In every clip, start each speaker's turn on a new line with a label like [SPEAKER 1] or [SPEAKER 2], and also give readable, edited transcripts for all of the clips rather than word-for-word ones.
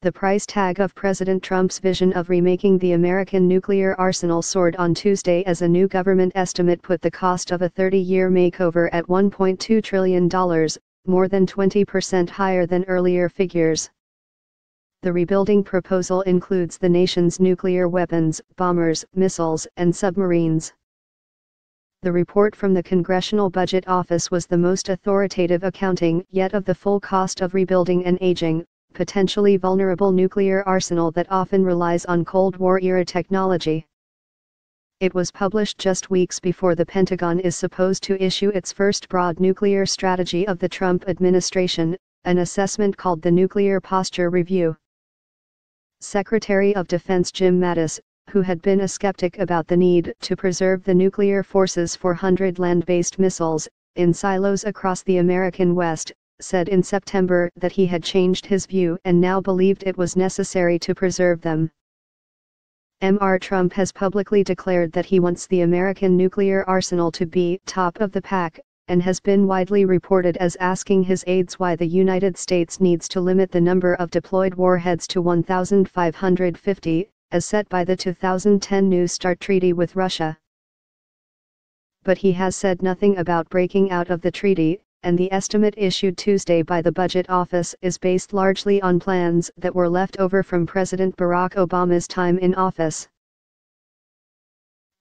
[SPEAKER 1] The price tag of President Trump's vision of remaking the American nuclear arsenal soared on Tuesday as a new government estimate put the cost of a 30-year makeover at $1.2 trillion, more than 20% higher than earlier figures. The rebuilding proposal includes the nation's nuclear weapons, bombers, missiles, and submarines. The report from the Congressional Budget Office was the most authoritative accounting yet of the full cost of rebuilding an aging, potentially vulnerable nuclear arsenal that often relies on Cold War-era technology. It was published just weeks before the Pentagon is supposed to issue its first broad nuclear strategy of the Trump administration, an assessment called the Nuclear Posture Review. Secretary of Defense Jim Mattis, who had been a skeptic about the need to preserve the nuclear forces for 100 land-based missiles, in silos across the American West, said in September that he had changed his view and now believed it was necessary to preserve them. Mr. Trump has publicly declared that he wants the American nuclear arsenal to be top of the pack, and has been widely reported as asking his aides why the United States needs to limit the number of deployed warheads to 1,550, as set by the 2010 New START treaty with Russia. But he has said nothing about breaking out of the treaty, and the estimate issued Tuesday by the Budget Office is based largely on plans that were left over from President Barack Obama's time in office.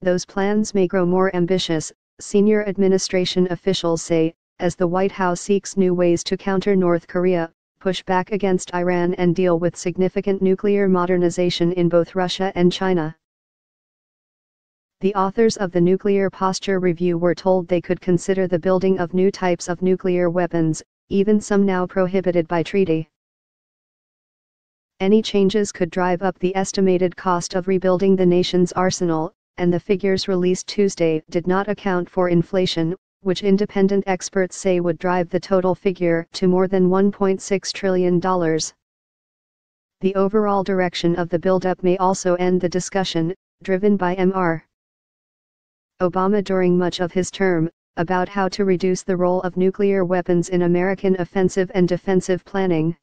[SPEAKER 1] Those plans may grow more ambitious, senior administration officials say, as the White House seeks new ways to counter North Korea, push back against Iran and deal with significant nuclear modernization in both Russia and China. The authors of the Nuclear Posture Review were told they could consider the building of new types of nuclear weapons, even some now prohibited by treaty. Any changes could drive up the estimated cost of rebuilding the nation's arsenal, and the figures released Tuesday did not account for inflation, which independent experts say would drive the total figure to more than $1.6 trillion. The overall direction of the buildup may also end the discussion, driven by Mr. Obama during much of his term, about how to reduce the role of nuclear weapons in American offensive and defensive planning.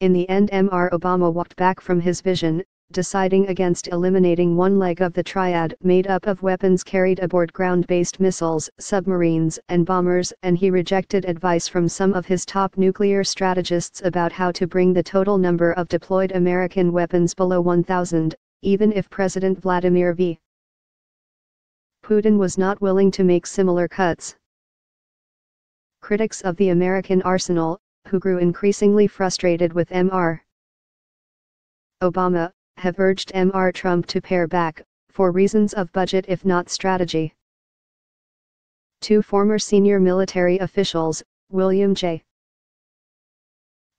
[SPEAKER 1] In the end, Mr. Obama walked back from his vision, deciding against eliminating one leg of the triad made up of weapons carried aboard ground-based missiles, submarines, and bombers, and he rejected advice from some of his top nuclear strategists about how to bring the total number of deployed American weapons below 1,000, even if President Vladimir V. Putin was not willing to make similar cuts. Critics of the American arsenal, who grew increasingly frustrated with Mr. Obama, have urged Mr. Trump to pare back, for reasons of budget if not strategy. Two former senior military officials, William J.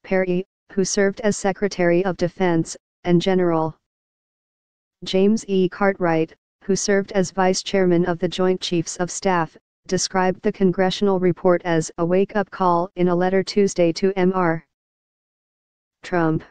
[SPEAKER 1] Perry, who served as Secretary of Defense, and General James E. Cartwright, who served as Vice Chairman of the Joint Chiefs of Staff, described the congressional report as a wake-up call in a letter Tuesday to Mr. Trump.